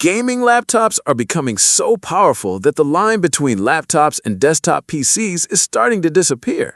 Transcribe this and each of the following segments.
Gaming laptops are becoming so powerful that the line between laptops and desktop PCs is starting to disappear.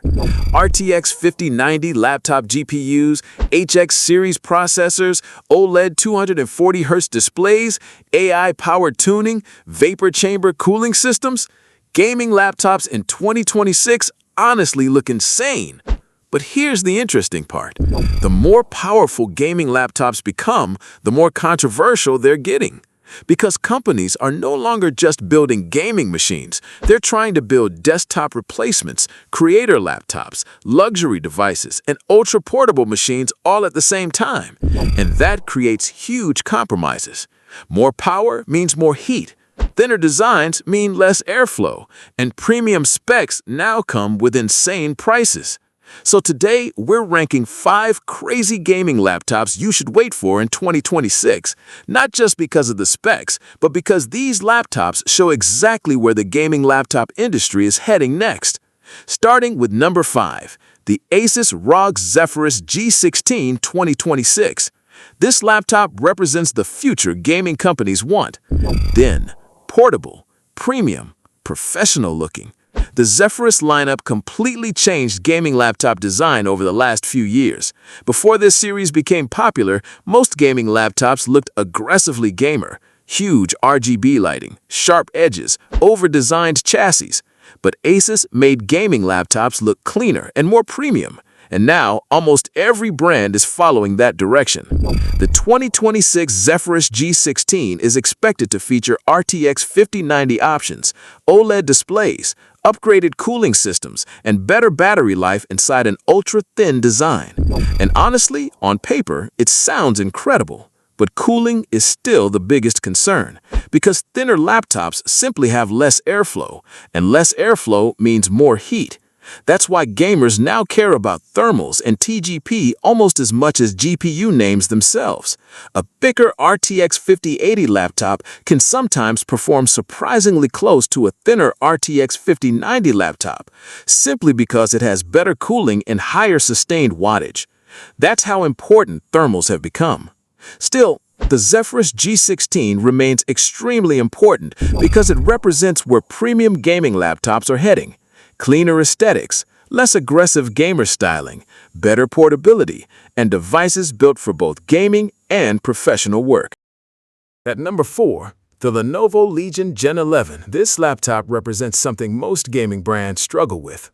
RTX 5090 laptop GPUs, HX series processors, OLED 240Hz displays, AI-powered tuning, vapor chamber cooling systems. Gaming laptops in 2026 honestly look insane. But here's the interesting part. The more powerful gaming laptops become, the more controversial they're getting. Because companies are no longer just building gaming machines, they're trying to build desktop replacements, creator laptops, luxury devices, and ultra-portable machines all at the same time. And that creates huge compromises. More power means more heat. Thinner designs mean less airflow, and premium specs now come with insane prices. So today, we're ranking 5 crazy gaming laptops you should wait for in 2026, not just because of the specs, but because these laptops show exactly where the gaming laptop industry is heading next. Starting with number 5, the ASUS ROG Zephyrus G16 2026. This laptop represents the future gaming companies want. Thin, portable, premium, professional looking. The Zephyrus lineup completely changed gaming laptop design over the last few years. Before this series became popular, most gaming laptops looked aggressively gamer. Huge RGB lighting, sharp edges, over-designed chassis. But ASUS made gaming laptops look cleaner and more premium. And now, almost every brand is following that direction. The 2026 Zephyrus G16 is expected to feature RTX 5090 options, OLED displays, upgraded cooling systems, and better battery life inside an ultra-thin design. And honestly, on paper, it sounds incredible. But cooling is still the biggest concern, because thinner laptops simply have less airflow, and less airflow means more heat. That's why gamers now care about thermals and TGP almost as much as GPU names themselves. A bigger RTX 5080 laptop can sometimes perform surprisingly close to a thinner RTX 5090 laptop, simply because it has better cooling and higher sustained wattage. That's how important thermals have become. Still, the Zephyrus G16 remains extremely important because it represents where premium gaming laptops are heading. Cleaner aesthetics, less aggressive gamer styling, better portability, and devices built for both gaming and professional work. At number 4, the Lenovo Legion Gen 11. This laptop represents something most gaming brands struggle with: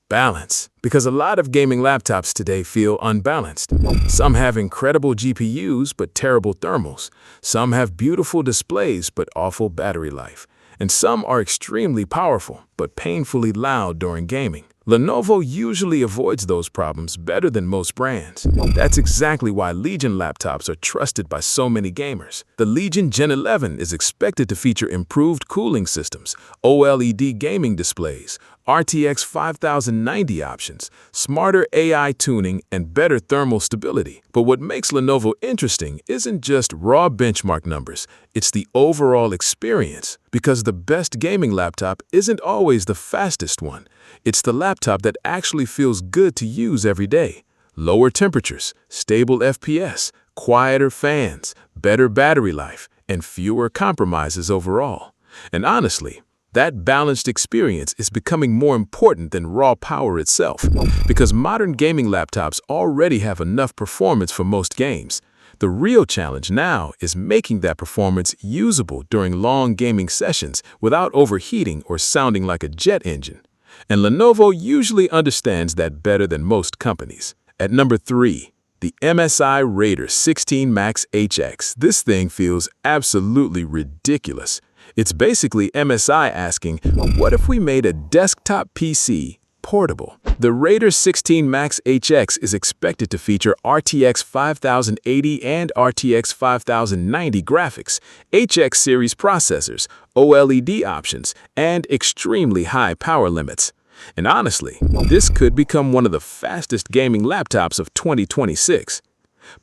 balance. Because a lot of gaming laptops today feel unbalanced. Some have incredible GPUs but terrible thermals. Some have beautiful displays but awful battery life. And some are extremely powerful, but painfully loud during gaming. Lenovo usually avoids those problems better than most brands. That's exactly why Legion laptops are trusted by so many gamers. The Legion Gen 11 is expected to feature improved cooling systems, OLED gaming displays, RTX 5090 options, smarter AI tuning, and better thermal stability. But what makes Lenovo interesting isn't just raw benchmark numbers, it's the overall experience. Because the best gaming laptop isn't always the fastest one. It's the laptop that actually feels good to use every day. Lower temperatures, stable FPS, quieter fans, better battery life, and fewer compromises overall. And honestly, that balanced experience is becoming more important than raw power itself, because modern gaming laptops already have enough performance for most games. The real challenge now is making that performance usable during long gaming sessions without overheating or sounding like a jet engine. And Lenovo usually understands that better than most companies. At number 3, the MSI Raider 16 Max HX. This thing feels absolutely ridiculous. It's basically MSI asking, what if we made a desktop PC portable? The Raider 16 Max HX is expected to feature RTX 5080 and RTX 5090 graphics, HX series processors, OLED options, and extremely high power limits. And honestly, this could become one of the fastest gaming laptops of 2026.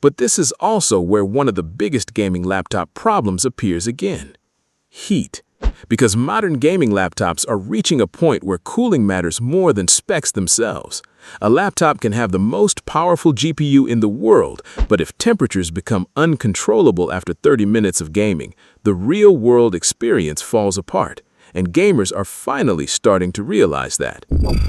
But this is also where one of the biggest gaming laptop problems appears again: heat. Because modern gaming laptops are reaching a point where cooling matters more than specs themselves. A laptop can have the most powerful GPU in the world, but if temperatures become uncontrollable after 30 minutes of gaming, the real-world experience falls apart. And gamers are finally starting to realize that.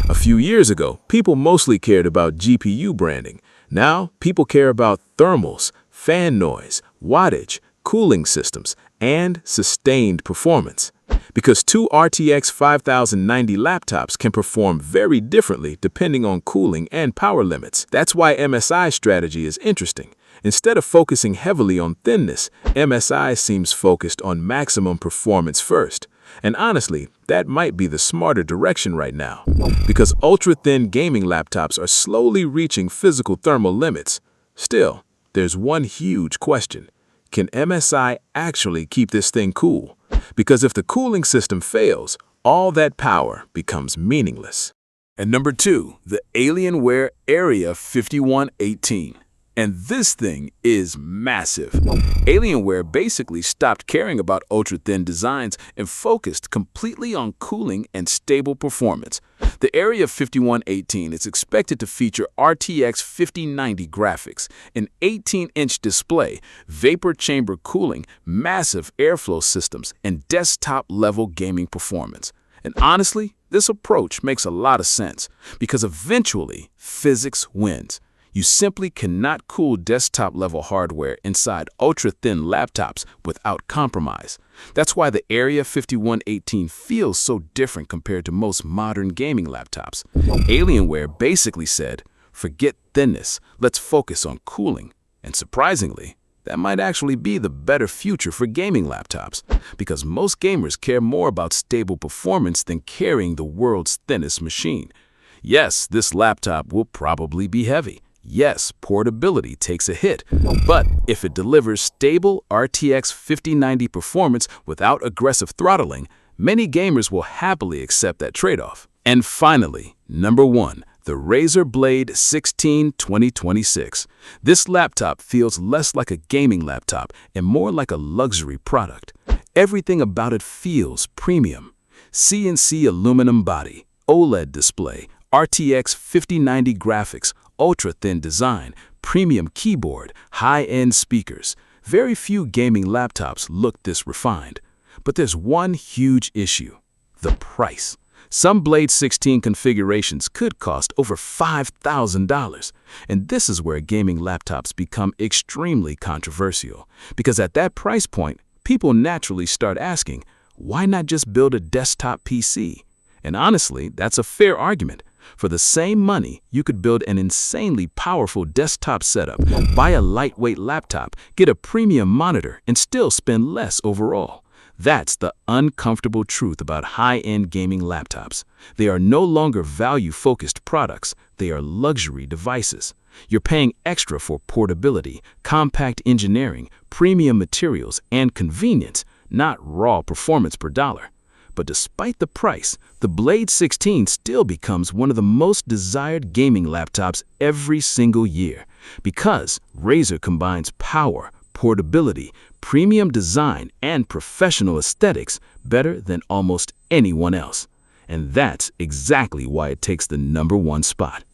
A few years ago, people mostly cared about GPU branding. Now, people care about thermals, fan noise, wattage, cooling systems, and sustained performance. Because two RTX 5090 laptops can perform very differently depending on cooling and power limits. That's why MSI's strategy is interesting. Instead of focusing heavily on thinness, MSI seems focused on maximum performance first. And honestly, that might be the smarter direction right now. Because ultra-thin gaming laptops are slowly reaching physical thermal limits. Still, there's one huge question. Can MSI actually keep this thing cool? Because if the cooling system fails, all that power becomes meaningless. And number 2, the Alienware Area-51 18. And this thing is massive. Alienware basically stopped caring about ultra-thin designs and focused completely on cooling and stable performance. The Area-51 18 is expected to feature RTX 5090 graphics, an 18-inch display, vapor chamber cooling, massive airflow systems, and desktop-level gaming performance. And honestly, this approach makes a lot of sense because eventually physics wins. You simply cannot cool desktop-level hardware inside ultra-thin laptops without compromise. That's why the Area-51 18 feels so different compared to most modern gaming laptops. Alienware basically said, forget thinness, let's focus on cooling. And surprisingly, that might actually be the better future for gaming laptops, because most gamers care more about stable performance than carrying the world's thinnest machine. Yes, this laptop will probably be heavy. Yes, portability takes a hit, but if it delivers stable RTX 5090 performance without aggressive throttling, many gamers will happily accept that trade-off. And finally, number 1, the Razer Blade 16 2026. This laptop feels less like a gaming laptop and more like a luxury product. Everything about it feels premium. CNC aluminum body, OLED display, RTX 5090 graphics, ultra-thin design, premium keyboard, high-end speakers. Very few gaming laptops look this refined. But there's one huge issue: the price. Some Blade 16 configurations could cost over $5,000. And this is where gaming laptops become extremely controversial. Because at that price point, people naturally start asking, why not just build a desktop PC? And honestly, that's a fair argument. For the same money, you could build an insanely powerful desktop setup, buy a lightweight laptop, get a premium monitor, and still spend less overall. That's the uncomfortable truth about high-end gaming laptops. They are no longer value-focused products, they are luxury devices. You're paying extra for portability, compact engineering, premium materials, and convenience, not raw performance per dollar. But despite the price, the Blade 16 still becomes one of the most desired gaming laptops every single year because Razer combines power, portability, premium design, and professional aesthetics better than almost anyone else. And that's exactly why it takes the #1 spot.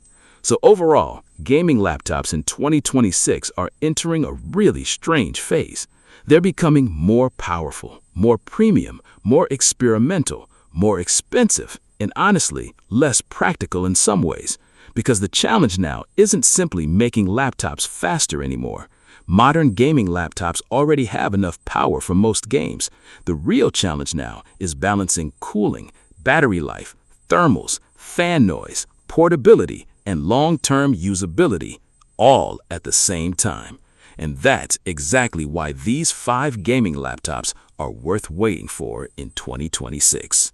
So overall, gaming laptops in 2026 are entering a really strange phase. They're becoming more powerful, more premium, more experimental, more expensive, and honestly, less practical in some ways. Because the challenge now isn't simply making laptops faster anymore. Modern gaming laptops already have enough power for most games. The real challenge now is balancing cooling, battery life, thermals, fan noise, portability, and long-term usability, all at the same time. And that's exactly why these 5 gaming laptops are worth waiting for in 2026.